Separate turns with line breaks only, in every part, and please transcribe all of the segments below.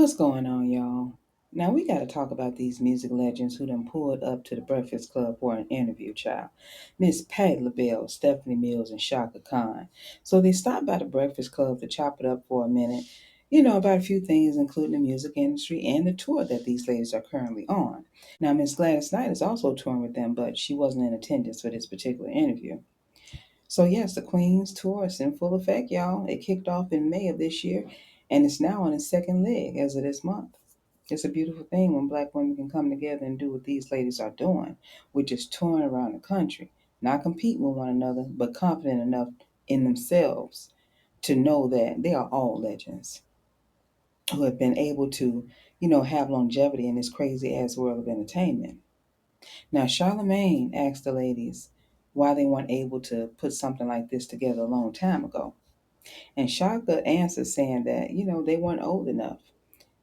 What's going on, y'all? Now we got to talk about these music legends who done pulled up to the Breakfast Club for an interview, child. Miss Patti LaBelle, Stephanie Mills, and Shaka Khan. So they stopped by the Breakfast Club to chop it up for a minute, about a few things, including the music industry and the tour that these ladies are currently on. Now, Miss Gladys Knight is also touring with them, but she wasn't in attendance for this particular interview. So yes, the Queen's tour is in full effect, y'all. It kicked off in May of this year, and it's now on its second leg as of this month. It's a beautiful thing when black women can come together and do what these ladies are doing, which is touring around the country, not competing with one another, but confident enough in themselves to know that they are all legends who have been able to, have longevity in this crazy ass world of entertainment. Now, Charlemagne asked the ladies why they weren't able to put something like this together a long time ago. And Shaka answered saying that, they weren't old enough.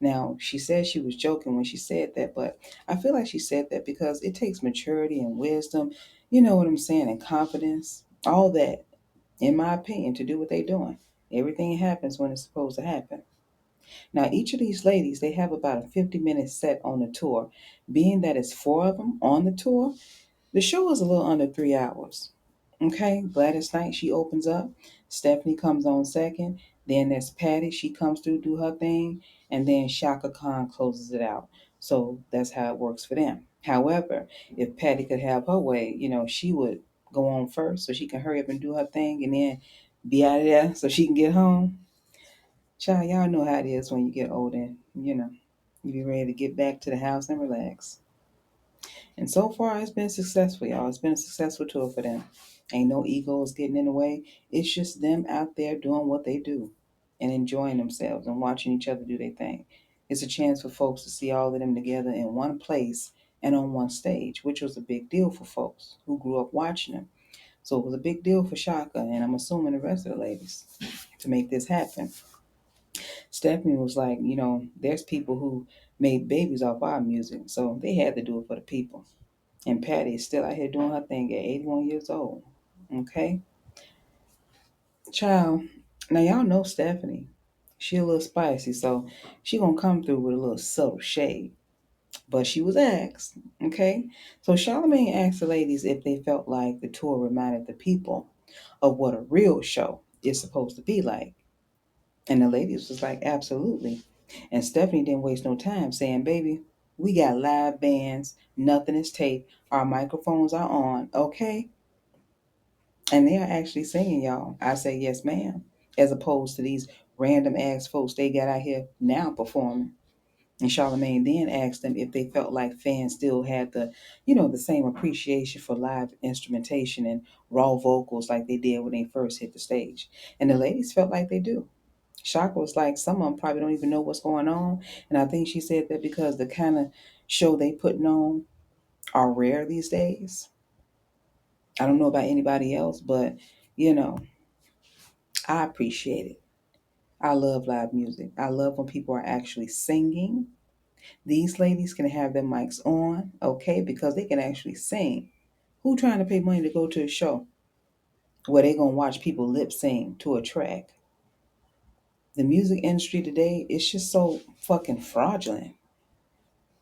Now, she said she was joking when she said that, but I feel like she said that because it takes maturity and wisdom, you know what I'm saying, and confidence, all that, in my opinion, to do what they're doing. Everything happens when it's supposed to happen. Now, each of these ladies, they have about a 50-minute set on the tour. Being that it's four of them on the tour, the show is a little under 3 hours. Okay, Gladys Knight, she opens up. Stephanie comes on second. Then there's Patty, she comes through, do her thing. And then Shaka Khan closes it out. So that's how it works for them. However, if Patty could have her way, she would go on first so she can hurry up and do her thing and then be out of there so she can get home. Child, y'all know how it is when you get older. You be ready to get back to the house and relax. And so far, it's been successful, y'all. It's been a successful tour for them. Ain't no egos getting in the way. It's just them out there doing what they do and enjoying themselves and watching each other do their thing. It's a chance for folks to see all of them together in one place and on one stage, which was a big deal for folks who grew up watching them. So it was a big deal for Shaka, and I'm assuming the rest of the ladies, to make this happen. Stephanie was like, there's people who made babies off our music, so they had to do it for the people. And Patty is still out here doing her thing at 81 years old. Okay? Child, now y'all know Stephanie. She a little spicy, so she gonna come through with a little subtle shade. But she was asked, okay? So Charlamagne asked the ladies if they felt like the tour reminded the people of what a real show is supposed to be like. And the ladies was like, absolutely. And Stephanie didn't waste no time saying, baby, we got live bands, nothing is taped, our microphones are on, okay? And they are actually singing, y'all. I say yes, ma'am, as opposed to these random ass folks they got out here now performing. And Charlemagne then asked them if they felt like fans still had the same appreciation for live instrumentation and raw vocals like they did when they first hit the stage. And the ladies felt like they do. Shaka was like, some of them probably don't even know what's going on. And I think she said that because the kind of show they putting on are rare these days. I don't know about anybody else, but you know, I appreciate it. I love live music. I love when people are actually singing. These ladies can have their mics on, okay, because they can actually sing. Who trying to pay money to go to a show where they gonna watch people lip sing to a track? The music industry today is just so fucking fraudulent,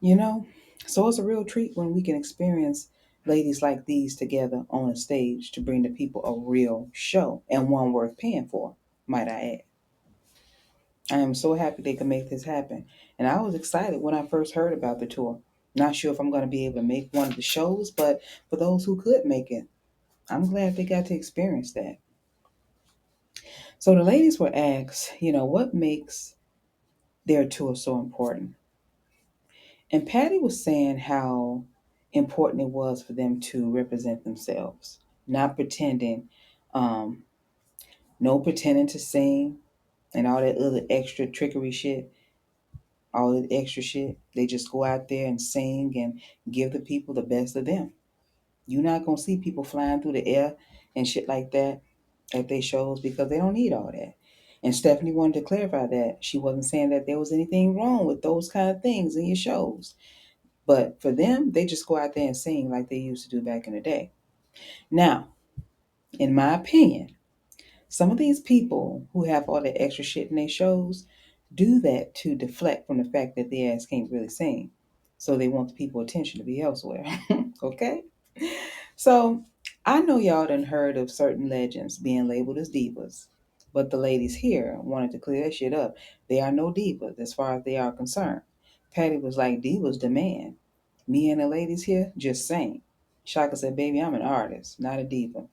you know? So it's a real treat when we can experience ladies like these together on a stage to bring the people a real show and one worth paying for, might I add. I am so happy they could make this happen. And I was excited when I first heard about the tour. Not sure if I'm going to be able to make one of the shows, but for those who could make it, I'm glad they got to experience that. So the ladies were asked, what makes their tour so important? And Patty was saying how important it was for them to represent themselves, not pretending, um, no pretending to sing and all that other extra trickery shit, all that extra shit. They just go out there and sing and give the people the best of them. You're not gonna see people flying through the air and shit like that at their shows because they don't need all that. And Stephanie wanted to clarify that she wasn't saying that there was anything wrong with those kind of things in your shows. But for them, they just go out there and sing like they used to do back in the day. Now, in my opinion, some of these people who have all that extra shit in their shows, do that to deflect from the fact that their ass can't really sing. So they want the people attention to be elsewhere. Okay? So I know y'all done heard of certain legends being labeled as divas. But the ladies here wanted to clear that shit up. They are no divas as far as they are concerned. Patty was like, divas demand. Me and the ladies here just sing. Shaka said, baby, I'm an artist, not a diva.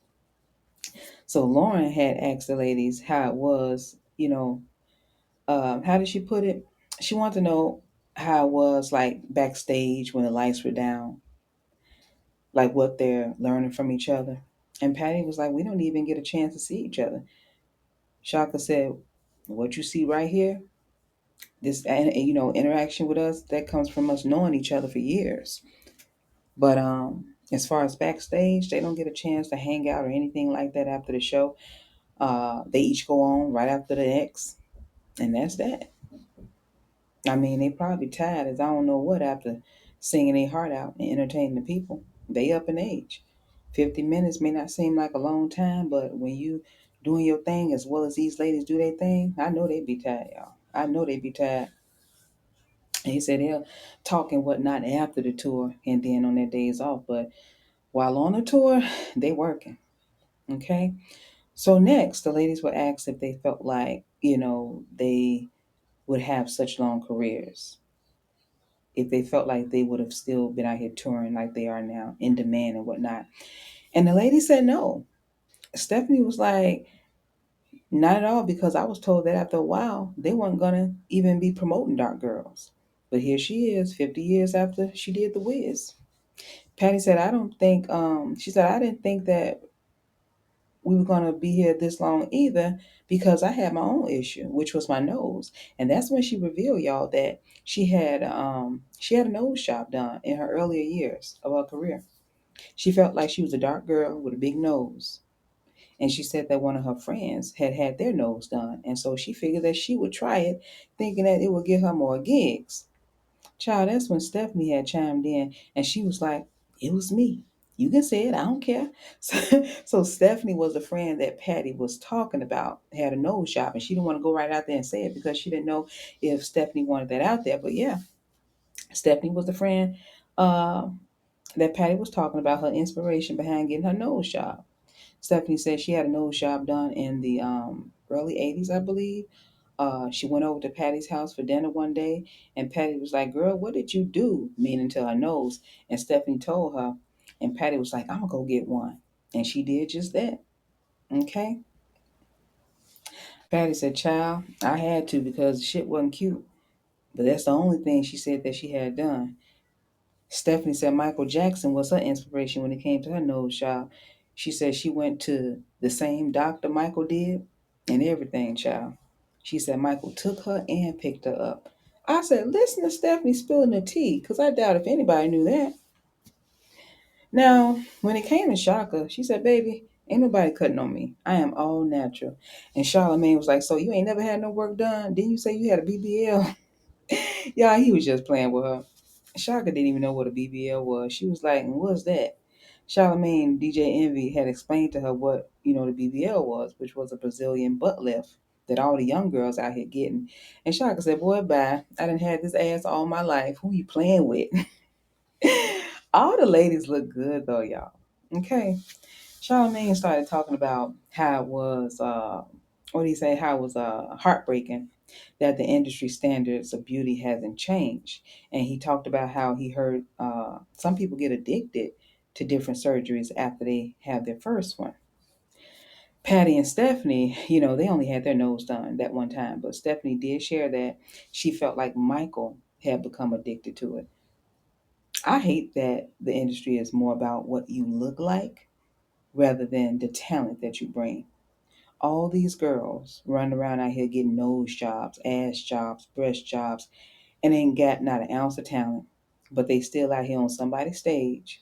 So Lauren had asked the ladies how it was, how did she put it? She wanted to know how it was like backstage when the lights were down, like what they're learning from each other. And Patty was like, we don't even get a chance to see each other. Shaka said, what you see right here, this interaction with us, that comes from us knowing each other for years. But as far as backstage, they don't get a chance to hang out or anything like that after the show. They each go on right after the X, and that's that. I mean, they probably tired as I don't know what after singing their heart out and entertaining the people. They up in age. 50 minutes may not seem like a long time, but when you doing your thing as well as these ladies do their thing, I know they be tired, y'all. I know they be tired. And he said they'll talk and whatnot after the tour and then on their days off. But while on the tour, they working. Okay. So next, the ladies were asked if they felt like, they would have such long careers, if they felt like they would have still been out here touring like they are now, in demand and whatnot. And the lady said no. Stephanie was like, not at all, because I was told that after a while, they weren't going to even be promoting Dark Girls. But here she is, 50 years after she did The Wiz. Patty said, I don't think, she said, I didn't think that we were going to be here this long either, because I had my own issue, which was my nose. And that's when she revealed, y'all, that she had a nose job done in her earlier years of her career. She felt like she was a dark girl with a big nose. And she said that one of her friends had had their nose done. And so she figured that she would try it, thinking that it would get her more gigs. Child, that's when Stephanie had chimed in and she was like, it was me. You can say it, I don't care. So Stephanie was a friend that Patty was talking about, had a nose job, and she didn't want to go right out there and say it because she didn't know if Stephanie wanted that out there. But yeah, Stephanie was the friend uh, that Patty was talking about, her inspiration behind getting her nose job. Stephanie said she had a nose job done in the early 80s, I believe. She went over to Patty's house for dinner one day, and Patty was like, girl, what did you do? Meaning to her nose. And Stephanie told her, and Patty was like, I'm going to go get one. And she did just that. Okay? Patty said, child, I had to because the shit wasn't cute. But that's the only thing she said that she had done. Stephanie said Michael Jackson was her inspiration when it came to her nose job. She said she went to the same doctor Michael did and everything, child. She said Michael took her and picked her up. I said, listen to Stephanie spilling the tea, because I doubt if anybody knew that. Now, when it came to Shaka, she said, baby, ain't nobody cutting on me. I am all natural. And Charlamagne was like, so you ain't never had no work done? Didn't you say you had a BBL? Yeah, he was just playing with her. Shaka didn't even know what a BBL was. She was like, what's that? Charlamagne, DJ Envy, had explained to her what, the BBL was, which was a Brazilian butt lift that all the young girls out here getting. And Shaka said, boy, bye. I done had this ass all my life. Who you playing with? All the ladies look good, though, y'all. Okay. Charlamagne started talking about how it was, what do you say, how it was heartbreaking that the industry standards of beauty hasn't changed. And he talked about how he heard some people get addicted to different surgeries after they have their first one. Patty and Stephanie, they only had their nose done that one time, but Stephanie did share that she felt like Michael had become addicted to it. I hate that the industry is more about what you look like rather than the talent that you bring. All these girls running around out here getting nose jobs, ass jobs, breast jobs, and ain't got not an ounce of talent, but they still out here on somebody's stage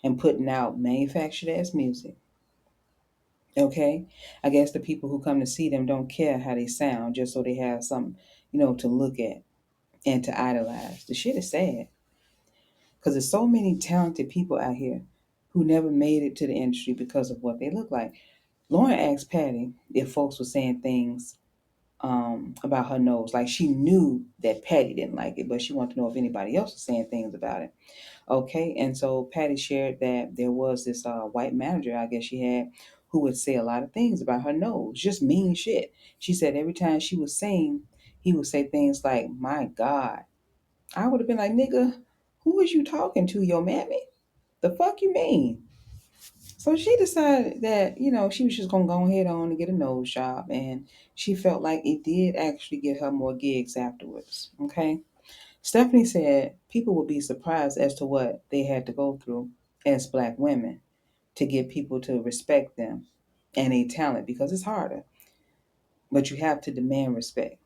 and putting out manufactured ass music. Okay, I guess the people who come to see them don't care how they sound, just so they have something, to look at and to idolize. The shit is sad because there's so many talented people out here who never made it to the industry because of what they look like. Lauren asked Patty if folks were saying things about her nose. Like she knew that Patty didn't like it, but she wanted to know if anybody else was saying things about it. Okay, and so Patty shared that there was this white manager, I guess she had, who would say a lot of things about her nose, just mean shit. She said every time she would sing, he would say things like, "My God." I would have been like, "Nigga, who is you talking to, your mammy? The fuck you mean?" So she decided that, she was just gonna go ahead on and get a nose job, and she felt like it did actually get her more gigs afterwards. Okay. Stephanie said people would be surprised as to what they had to go through as black women to get people to respect them and a talent, because it's harder, but you have to demand respect.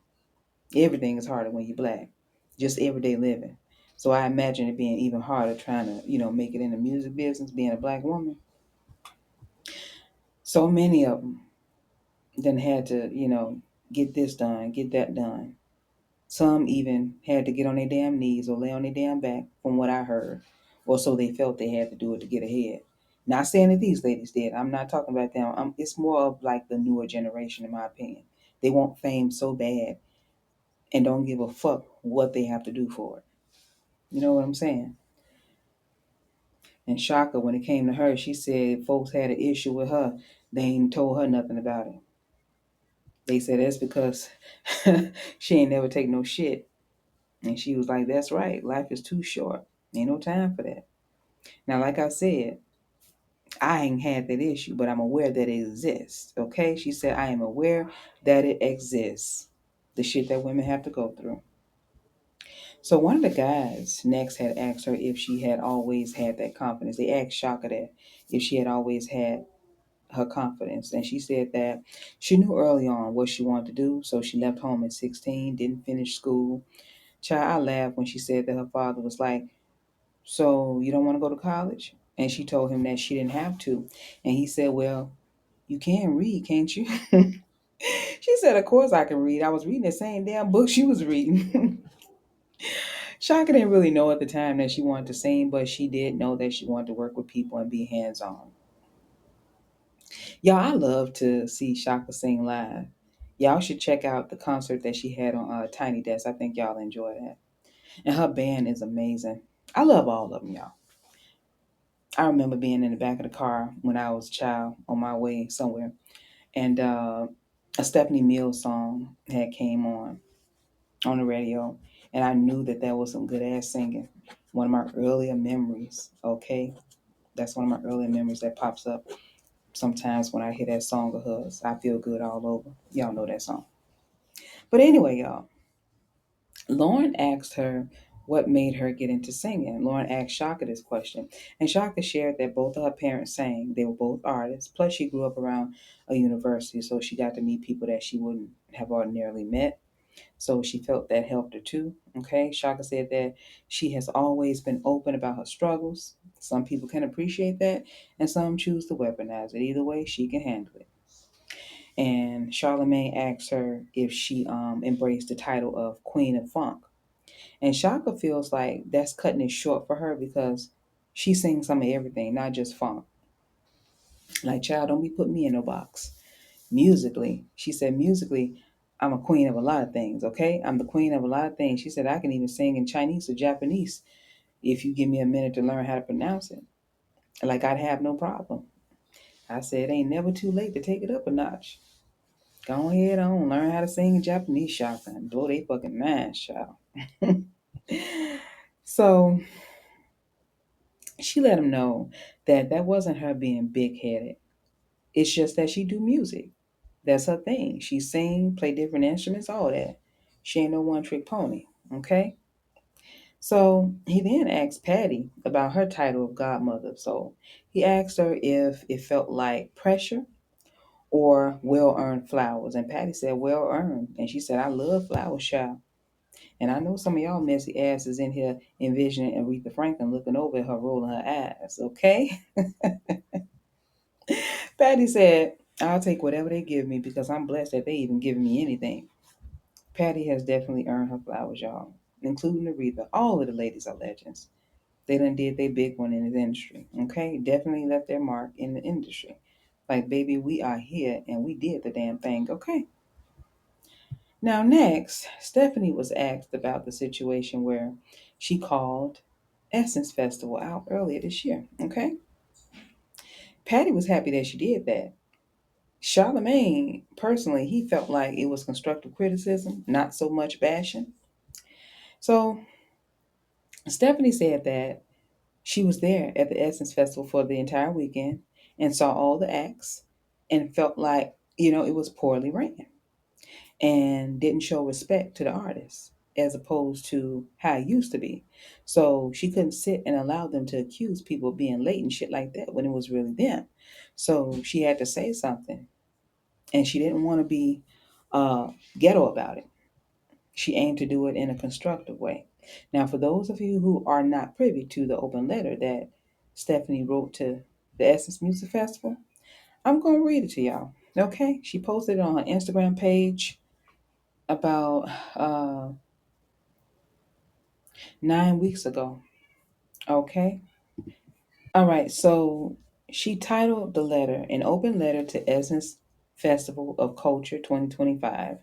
Everything is harder when you're black, just everyday living. So I imagine it being even harder trying to, make it in the music business, being a black woman. So many of them then had to, get this done, get that done. Some even had to get on their damn knees or lay on their damn back, from what I heard, or so they felt they had to do it to get ahead. Not saying that these ladies did. I'm not talking about them. It's more of like the newer generation, in my opinion. They want fame so bad and don't give a fuck what they have to do for it. You know what I'm saying? And Shaka, when it came to her, she said folks had an issue with her. They ain't told her nothing about it. They said that's because she ain't never take no shit. And she was like, "That's right. Life is too short. Ain't no time for that." Now, like I said, I ain't had that issue, but I'm aware that it exists. Okay? She said, "I am aware that it exists." The shit that women have to go through. So one of the guys next had asked her if she had always had that confidence. They asked Shaka that if she had always had her confidence. And she said that she knew early on what she wanted to do. So she left home at 16, didn't finish school. Child, I laughed when she said that her father was like, "So you don't want to go to college?" And she told him that she didn't have to. And he said, "Well, you can read, can't you?" She said, "Of course I can read. I was reading the same damn book she was reading." Shaka didn't really know at the time that she wanted to sing, but she did know that she wanted to work with people and be hands on. Y'all, I love to see Shaka sing live. Y'all should check out the concert that she had on Tiny Desk. I think y'all enjoy that. And her band is amazing. I love all of them, y'all. I remember being in the back of the car when I was a child on my way somewhere, and a Stephanie Mills song had came on the radio, and I knew that that was some good ass singing. One of my earlier memories. Okay, that's one of my earlier memories that pops up sometimes when I hear that song of hers. I feel good all over. Y'all know that song. But anyway, y'all, Lauren asked her what made her get into singing. Lauren asked Shaka this question, and Shaka shared that both of her parents sang. They were both artists. Plus, she grew up around a university, so she got to meet people that she wouldn't have ordinarily met. So she felt that helped her too. Okay, Shaka said that she has always been open about her struggles. Some people can appreciate that, and some choose to weaponize it. Either way, she can handle it. And Charlemagne asked her if she embraced the title of Queen of Funk. And Shaka feels like that's cutting it short for her because she sings some of everything, not just funk. Like, child, don't be putting me in no box. Musically, she said, musically, I'm a queen of a lot of things, okay? I'm the queen of a lot of things. She said, I can even sing in Chinese or Japanese if you give me a minute to learn how to pronounce it. Like, I'd have no problem. I said, ain't never too late to take it up a notch. Go ahead on, learn how to sing in Japanese, Shaka, and blow they fucking minds, child. So she let him know that that wasn't her being big headed. It's just that she do music. That's her thing. She sing, play different instruments, all that. She ain't no one trick pony. Okay. So he then asked Patty about her title of godmother. So he asked her if it felt like pressure or well earned flowers. And Patty said, well earned. And she said, I love flowers, child. And I know some of y'all messy asses in here envisioning Aretha Franklin looking over at her, rolling her eyes. Okay. Patty said, I'll take whatever they give me because I'm blessed that they even giving me anything. Patty has definitely earned her flowers, y'all, including Aretha. All of the ladies are legends. They done did their big one in the industry, okay? Definitely left their mark in the industry. Like, baby, we are here and we did the damn thing, okay? Now, next, Stephanie was asked about the situation where she called Essence Festival out earlier this year. Okay. Patty was happy that she did that. Charlemagne, personally, he felt like it was constructive criticism, not so much bashing. So Stephanie said that she was there at the Essence Festival for the entire weekend and saw all the acts and felt like, it was poorly ran and didn't show respect to the artists as opposed to how it used to be. So she couldn't sit and allow them to accuse people of being late and shit like that when it was really them. So she had to say something, and she didn't want to be ghetto about it. She aimed to do it in a constructive way. Now, for those of you who are not privy to the open letter that Stephanie wrote to the Essence Music Festival, I'm going to read it to y'all. Okay? She posted it on her Instagram page about 9 weeks ago. Okay? All right, so she titled the letter An Open Letter to Essence Festival of Culture 2025.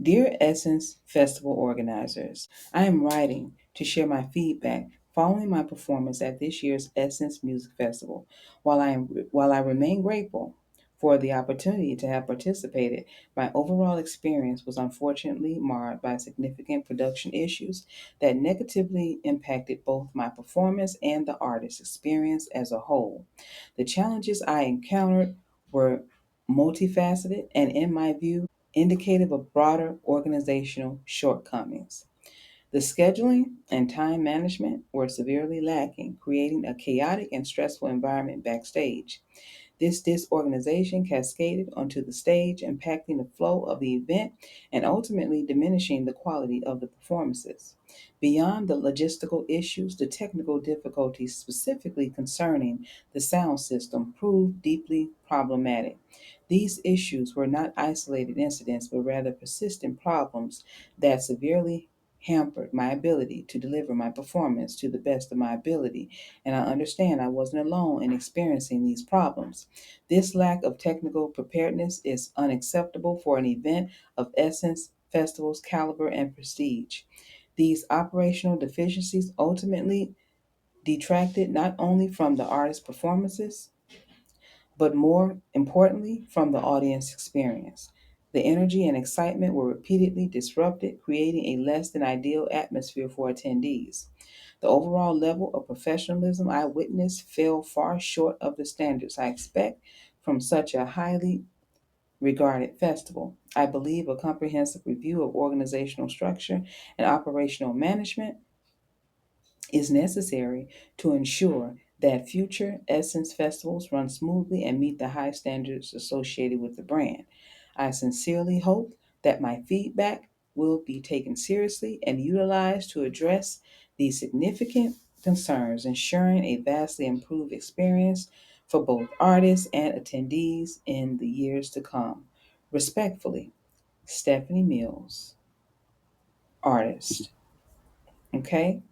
Dear Essence Festival organizers, I am writing to share my feedback following my performance at this year's Essence Music Festival. While I remain grateful for the opportunity to have participated, my overall experience was unfortunately marred by significant production issues that negatively impacted both my performance and the artist's experience as a whole. The challenges I encountered were multifaceted and, in my view, indicative of broader organizational shortcomings. The scheduling and time management were severely lacking, creating a chaotic and stressful environment backstage. This disorganization cascaded onto the stage, impacting the flow of the event and ultimately diminishing the quality of the performances. Beyond the logistical issues, the technical difficulties specifically concerning the sound system proved deeply problematic. These issues were not isolated incidents, but rather persistent problems that severely hampered my ability to deliver my performance to the best of my ability, and I understand I wasn't alone in experiencing these problems. This lack of technical preparedness is unacceptable for an event of Essence Festival's caliber and prestige. These operational deficiencies ultimately detracted not only from the artist's performances, but more importantly, from the audience experience. The energy and excitement were repeatedly disrupted, creating a less than ideal atmosphere for attendees. The overall level of professionalism I witnessed fell far short of the standards I expect from such a highly regarded festival. I believe a comprehensive review of organizational structure and operational management is necessary to ensure that future Essence festivals run smoothly and meet the high standards associated with the brand. I sincerely hope that my feedback will be taken seriously and utilized to address these significant concerns, ensuring a vastly improved experience for both artists and attendees in the years to come. Respectfully, Stephanie Mills, artist. Okay?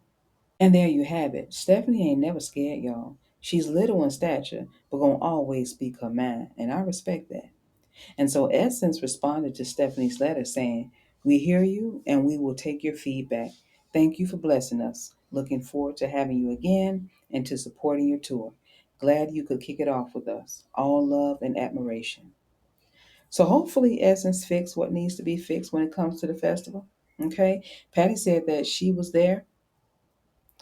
And there you have it. Stephanie ain't never scared, y'all. She's little in stature, but gonna always speak her mind, and I respect that. And so Essence responded to Stephanie's letter saying, "We hear you and we will take your feedback. Thank you for blessing us. Looking forward to having you again and to supporting your tour. Glad you could kick it off with us. All love and admiration." So hopefully Essence fixed what needs to be fixed when it comes to the festival. Okay. Patty said that she was there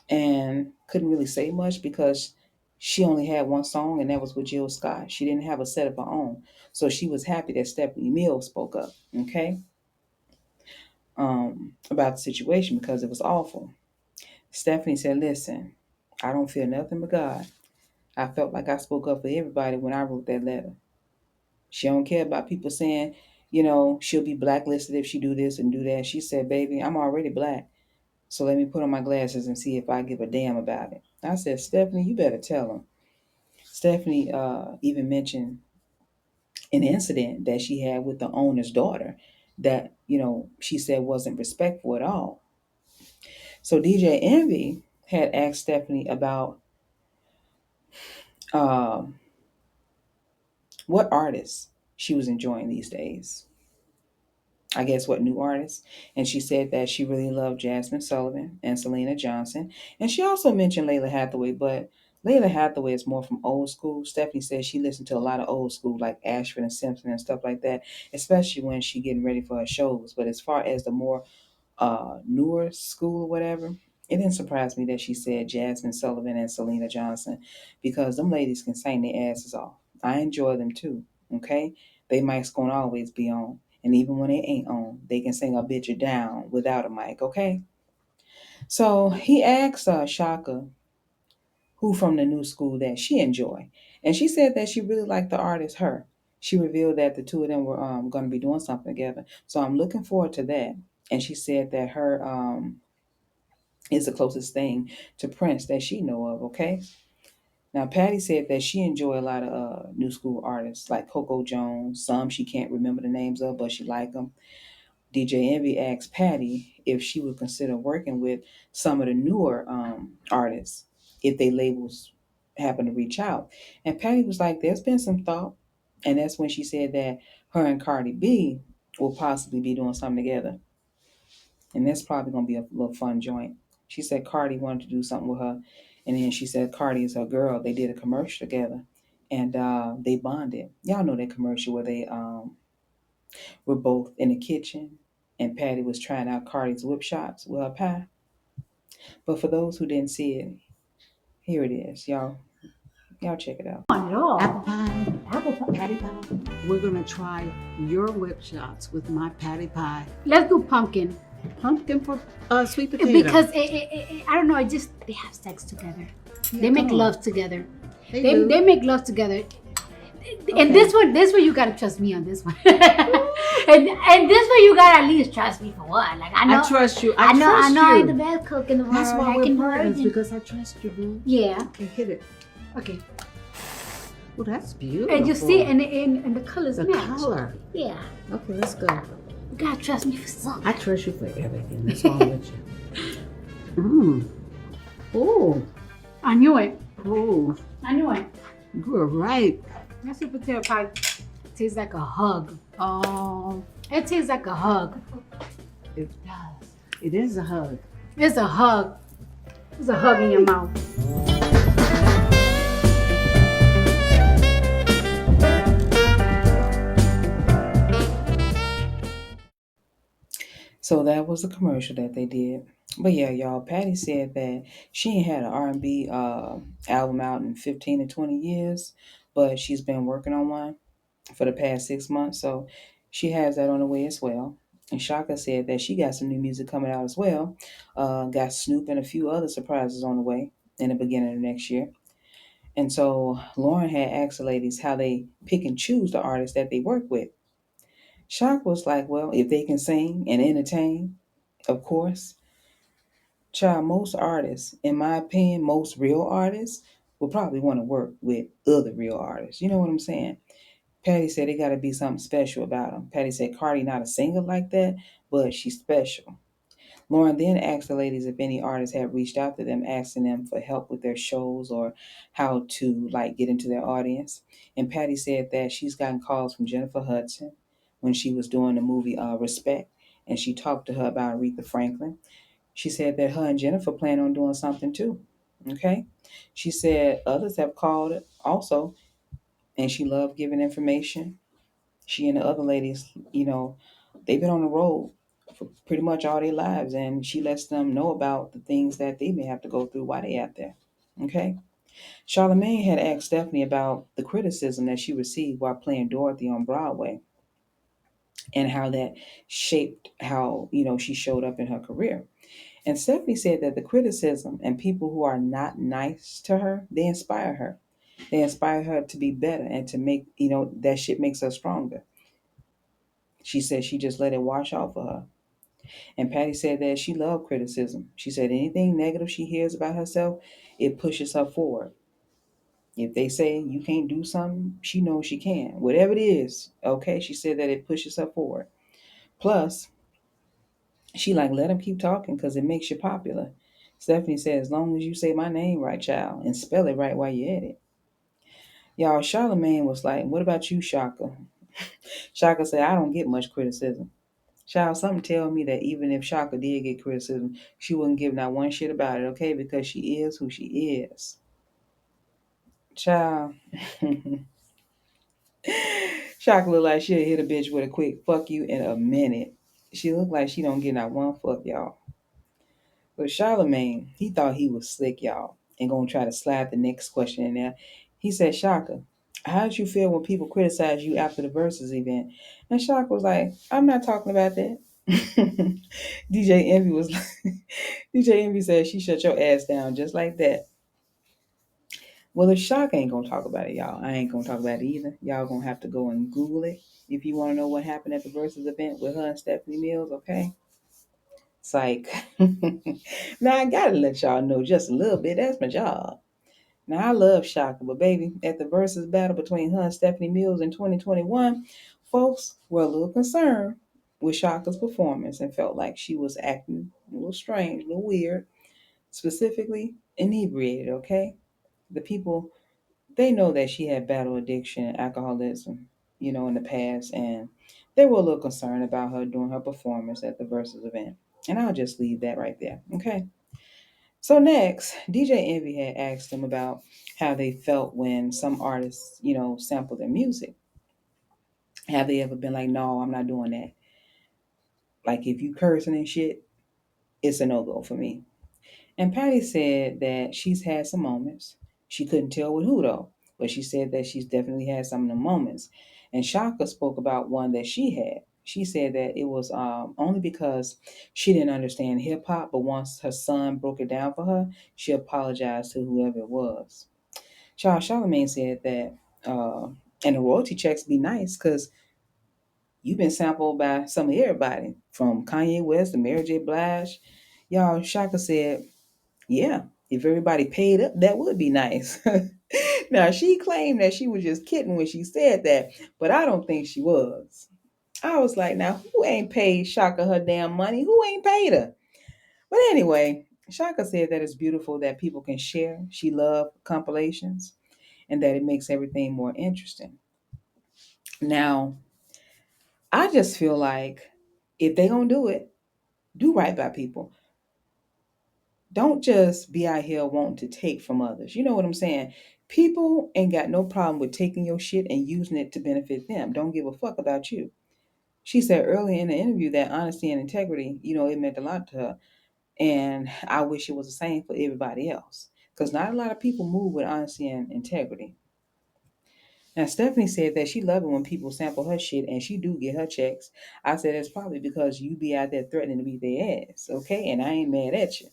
and couldn't really say much because she only had one song, and that was with Jill Scott. She didn't have a set of her own. So she was happy that Stephanie Mills spoke up, okay, about the situation because it was awful. Stephanie said, "Listen, I don't feel nothing but God. I felt like I spoke up for everybody when I wrote that letter. She don't care about people saying, she'll be blacklisted if she do this and do that. She said, baby, I'm already black. So let me put on my glasses and see if I give a damn about it." I said, "Stephanie, you better tell him." Stephanie even mentioned an incident that she had with the owner's daughter that, she said wasn't respectful at all. So DJ Envy had asked Stephanie about um, what artists she was enjoying these days. I guess what, new artists. And she said that she really loved Jasmine Sullivan and Selena Johnson. And she also mentioned Layla Hathaway, but Layla Hathaway is more from old school. Stephanie says she listened to a lot of old school like Ashford and Simpson and stuff like that, especially when she getting ready for her shows. But as far as the more newer school or whatever, it didn't surprise me that she said Jasmine Sullivan and Selena Johnson because them ladies can sing their asses off. I enjoy them too. Okay, they mics gonna always be on, and even when they ain't on, they can sing a bitch down without a mic. Okay, so he asked Shaka who from the new school that she enjoyed, and she said that she really liked the artist her. She revealed that the two of them were going to be doing something together, so I'm looking forward to that. And she said that her is the closest thing to Prince that she know of. Okay. Now Patty said that she enjoy a lot of new school artists like Coco Jones. Some she can't remember the names of, but she like them. DJ Envy asked Patty if she would consider working with some of the newer artists if they labels happen to reach out. And Patty was like, "There's been some thought," and that's when she said that her and Cardi B will possibly be doing something together, and that's probably gonna be a little fun joint. She said Cardi wanted to do something with her, and then she said Cardi is her girl. They did a commercial together, and they bonded. Y'all know that commercial where they were both in the kitchen, and Patty was trying out Cardi's whip shots with her pie. But for those who didn't see it, here it is, y'all. Y'all check it out.
Not at all. Apple pie, patty pie. We're gonna try your whip shots with my patty pie.
Let's do pumpkin.
Pumpkin for sweet potato.
Because I don't know. They have sex together.
Yeah,
they make
come on.
love together.
They
They
do.
make love together.
Okay.
And this one, you gotta trust me on this one. and this one, you gotta at least trust me for what? Like I know,
I trust you.
I know,
trust
I'm
you.
the best cook in the world.
That's why
I
we're
can
partners,
virgin.
because I trust you, boo.
Yeah.
Okay, hit it.
Okay.
Oh, that's beautiful.
And you see, and the colors
the
match.
color.
Yeah.
Okay, let's go.
You gotta trust me for something.
I trust you for everything. That's why I'm with you. Mmm. Oh.
I knew it.
Oh.
I knew it.
You were right.
My sweet potato pie tastes like a hug.
Oh.
It tastes like a hug.
It does. It is a hug.
It's a hug. It's a hug in your mouth.
So that was a commercial that they did. But yeah, y'all, Patty said that she ain't had an R&B album out in 15 to 20 years, but she's been working on one for the past 6 months. So she has that on the way as well. And Shaka said that she got some new music coming out as well. Got Snoop and a few other surprises on the way in the beginning of next year. And so Lauren had asked the ladies how they pick and choose the artists that they work with. Shaka was like, well, if they can sing and entertain, of course. Child, most artists, in my opinion, most real artists will probably want to work with other real artists. You know what I'm saying? Patty said it got to be something special about them. Patty said Cardi not a singer like that, but she's special. Lauren then asked the ladies if any artists had reached out to them, asking them for help with their shows or how to like get into their audience. And Patty said that she's gotten calls from Jennifer Hudson when she was doing the movie Respect, and she talked to her about Aretha Franklin. She said that her and Jennifer plan on doing something too. Okay. She said others have called also, and she loved giving information. She and the other ladies, they've been on the road for pretty much all their lives, and she lets them know about the things that they may have to go through while they're out there. Okay. Charlemagne had asked Stephanie about the criticism that she received while playing Dorothy on Broadway and how that shaped how, she showed up in her career. And Stephanie said that the criticism and people who are not nice to her, they inspire her. They inspire her to be better and to make, that shit makes her stronger. She said she just let it wash off of her. And Patty said that she loved criticism. She said anything negative she hears about herself, it pushes her forward. If they say you can't do something, she knows she can. Whatever it is, okay, she said that it pushes her forward. Plus, she like, let them keep talking because it makes you popular. Stephanie said, as long as you say my name right, child, and spell it right while you're at it. Y'all, Charlemagne was like, what about you, Shaka? Shaka said, I don't get much criticism. Child, something tell me that even if Shaka did get criticism, she wouldn't give not one shit about it, okay? Because she is who she is. Child. Shaka look like she'll hit a bitch with a quick fuck you in a minute. She look like she don't get not one fuck, y'all. But Charlemagne, he thought he was slick, y'all, and gonna try to slide the next question in there. He said, Shaka, how did you feel when people criticized you after the versus event? And Shaka was like, I'm not talking about that. DJ Envy was like, DJ Envy said she shut your ass down just like that. Well, if Shaka ain't gonna talk about it, y'all, I ain't gonna talk about it either. Y'all gonna have to go and Google it if you want to know what happened at the versus event with her and Stephanie Mills, okay? Psych. Now I gotta let y'all know just a little bit. That's my job. Now I love Shaka, but baby, at the versus battle between her and Stephanie Mills in 2021, folks were a little concerned with Shaka's performance and felt like she was acting a little strange, a little weird, specifically inebriated. Okay, the people, they know that she had battle addiction and alcoholism, in the past, and they were a little concerned about her during her performance at the versus event. And I'll just leave that right there. Okay. So next, DJ Envy had asked them about how they felt when some artists, sample their music. Have they ever been like, no, I'm not doing that? Like if you cursing and shit, it's a no-go for me. And Patty said that she's had some moments. She couldn't tell with who though, but she said that she's definitely had some of the moments. And Shaka spoke about one that she had. She said that it was only because she didn't understand hip hop, but once her son broke it down for her, she apologized to whoever it was. Charles Charlemagne said that, uh, and the royalty checks be nice because you've been sampled by some of everybody from Kanye West to Mary J. Blige. Y'all, Shaka said, yeah, if everybody paid up, that would be nice. Now, she claimed that she was just kidding when she said that, but I don't think she was. I was like, now, who ain't paid Shaka her damn money? Who ain't paid her? But anyway, Shaka said that it's beautiful that people can share. She loved compilations and that it makes everything more interesting. Now, I just feel like if they gonna do it, do right by people. Don't just be out here wanting to take from others. You know what I'm saying? People ain't got no problem with taking your shit and using it to benefit them. Don't give a fuck about you. She said earlier in the interview that honesty and integrity, it meant a lot to her. And I wish it was the same for everybody else. Because not a lot of people move with honesty and integrity. Now Stephanie said that she loved it when people sample her shit and she do get her checks. I said it's probably because you be out there threatening to beat their ass, okay? And I ain't mad at you.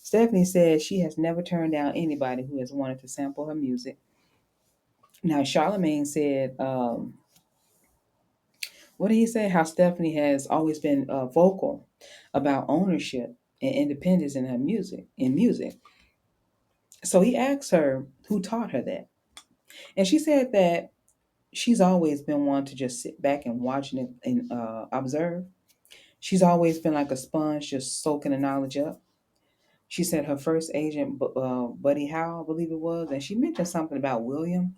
Stephanie says she has never turned down anybody who has wanted to sample her music. Now, Charlemagne said, what did he say? How Stephanie has always been vocal about ownership and independence in her music. So he asked her who taught her that, and she said that she's always been one to just sit back and watch and observe. She's always been like a sponge, just soaking the knowledge up. She said her first agent, Buddy Howe, I believe it was, and she mentioned something about William.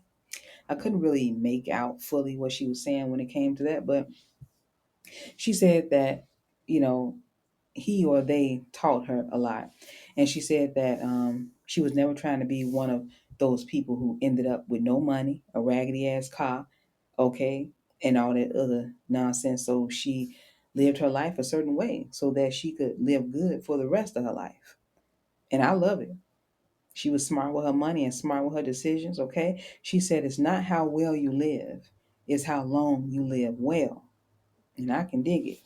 I couldn't really make out fully what she was saying when it came to that, but she said that, you know, he or they taught her a lot. And she said that she was never trying to be one of those people who ended up with no money, a raggedy ass car, okay, and all that other nonsense. So she lived her life a certain way so that she could live good for the rest of her life. And I love it. She was smart with her money and smart with her decisions, okay? She said it's not how well you live, it's how long you live well. And I can dig it.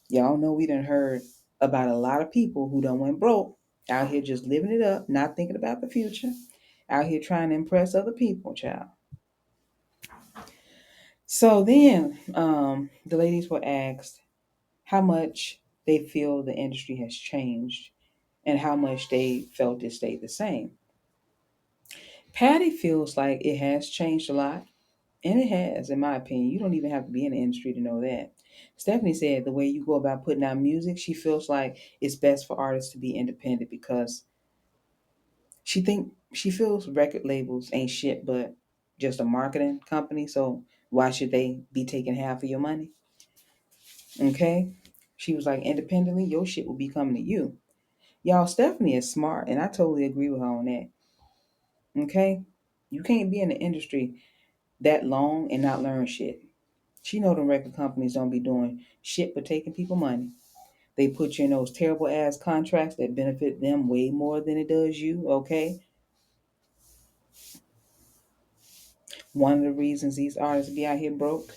Y'all know we done heard about a lot of people who done went broke, out here just living it up, not thinking about the future, out here trying to impress other people, child. So then the ladies were asked how much they feel the industry has changed and how much they felt it stayed the same. Patty feels like it has changed a lot. And it has, in my opinion. You don't even have to be in the industry to know that. Stephanie said the way you go about putting out music, she feels like it's best for artists to be independent because she feels record labels ain't shit but just a marketing company. So why should they be taking half of your money? Okay? She was like, independently, your shit will be coming to you. Y'all, Stephanie is smart, and I totally agree with her on that. Okay? You can't be in the industry that long and not learn shit. She know the record companies don't be doing shit but taking people money. They put you in those terrible ass contracts that benefit them way more than it does you, okay? One of the reasons these artists be out here broke,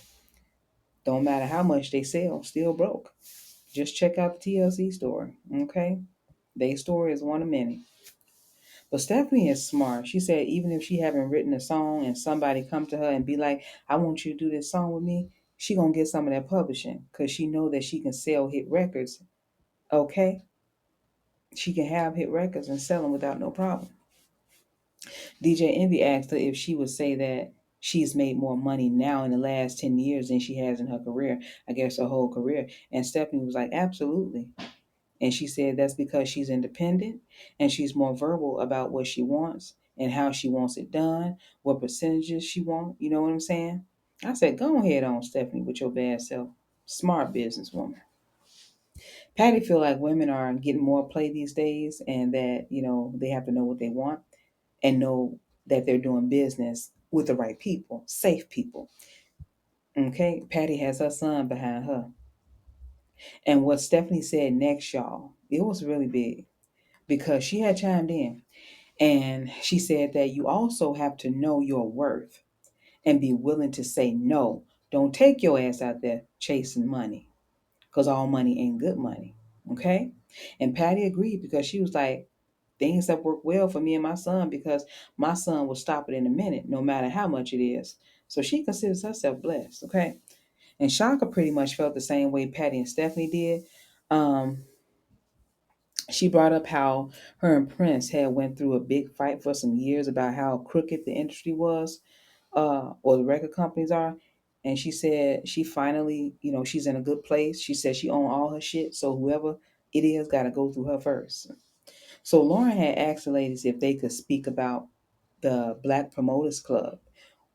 don't matter how much they sell, still broke. Just check out the TLC story, okay? Their story is one of many. But Stephanie is smart. She said even if she haven't written a song and somebody come to her and be like, I want you to do this song with me, she gonna get some of that publishing because she know that she can sell hit records, okay? She can have hit records and sell them without no problem. DJ Envy asked her if she would say that she's made more money now in the last 10 years than she has in her career, I guess her whole career. And Stephanie was like, absolutely. And she said that's because she's independent and she's more verbal about what she wants and how she wants it done, what percentages she wants. You know what I'm saying? I said, go ahead on, Stephanie, with your bad self. Smart businesswoman. Patty feel like women are getting more play these days and that, they have to know what they want and know that they're doing business with the right people, safe people. Okay? Patty has her son behind her. And what Stephanie said next, y'all, it was really big because she had chimed in and she said that you also have to know your worth and be willing to say no. Don't take your ass out there chasing money because all money ain't good money. Okay? And Patty agreed because she was like, things have worked well for me and my son because my son will stop it in a minute, no matter how much it is. So she considers herself blessed. Okay? And Shaka pretty much felt the same way Patty and Stephanie did. Um, she brought up how her and Prince had went through a big fight for some years about how crooked the industry was, or the record companies are. And she said she finally, she's in a good place. She said she owned all her shit, so whoever it is got to go through her first. So Lauren had asked the ladies if they could speak about the Black Promoters Club,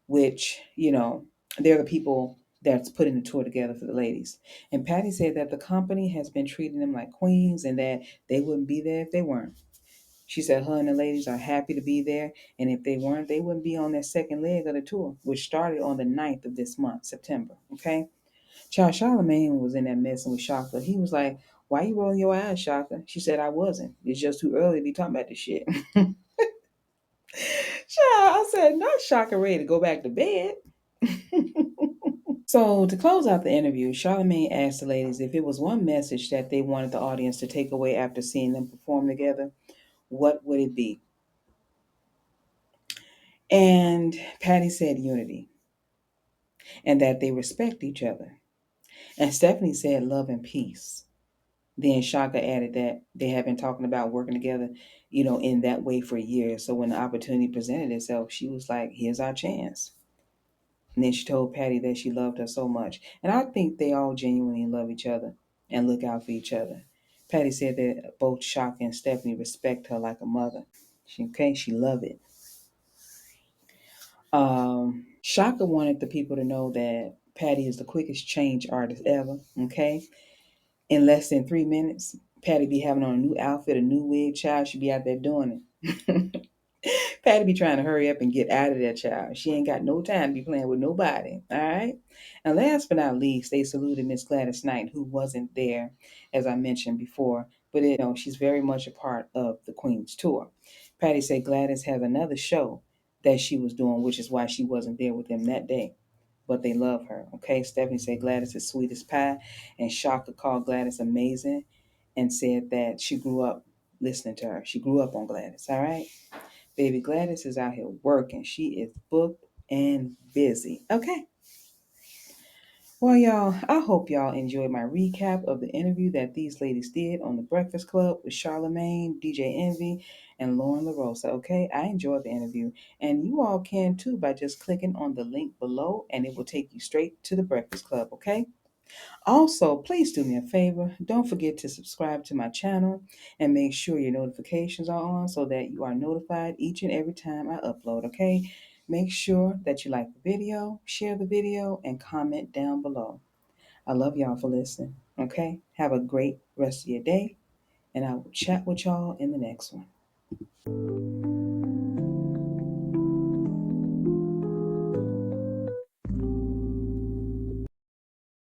which, they're the people that's putting the tour together for the ladies. And Patty said that the company has been treating them like queens and that they wouldn't be there if they weren't. She said her and the ladies are happy to be there, and if they weren't, they wouldn't be on their second leg of the tour, which started on the 9th of this month, September. Okay? Child Charlemagne was in there messing with Shaka. He was like, why you rolling your eyes, Shaka? She said, I wasn't. It's just too early to be talking about this shit. Child, I said, not Shaka ready to go back to bed. So to close out the interview, Charlemagne asked the ladies if it was one message that they wanted the audience to take away after seeing them perform together, what would it be? And Patty said unity and that they respect each other. And Stephanie said love and peace. Then Shaka added that they have been talking about working together, in that way for years. So when the opportunity presented itself, she was like, here's our chance. And then she told Patty that she loved her so much. And I think they all genuinely love each other and look out for each other. Patty said that both Shaka and Stephanie respect her like a mother. She love it. Shaka wanted the people to know that Patty is the quickest change artist ever. Okay, in less than 3 minutes, Patty be having on a new outfit, a new wig. Child should be out there doing it. Patty be trying to hurry up and get out of that, child. She ain't got no time to be playing with nobody. All right. And last but not least, they saluted Miss Gladys Knight, who wasn't there, as I mentioned before, but she's very much a part of the Queen's tour. Patty said Gladys has another show that she was doing, which is why she wasn't there with them that day. But they love her. Okay. Stephanie said Gladys is sweet as pie, and Shaka called Gladys amazing and said that she grew up listening to her. She grew up on Gladys. All right. Baby Gladys is out here working. She is booked and busy. Okay. Well, y'all, I hope y'all enjoyed my recap of the interview that these ladies did on the Breakfast Club with Charlemagne, DJ Envy, and Lauren LaRosa. Okay, I enjoyed the interview, and you all can too by just clicking on the link below, and it will take you straight to the Breakfast Club. Okay. Also, please do me a favor. Don't forget to subscribe to my channel and make sure your notifications are on so that you are notified each and every time I upload, okay? Make sure that you like the video, share the video, and comment down below. I love y'all for listening. Okay? Have a great rest of your day, and I will chat with y'all in the next one.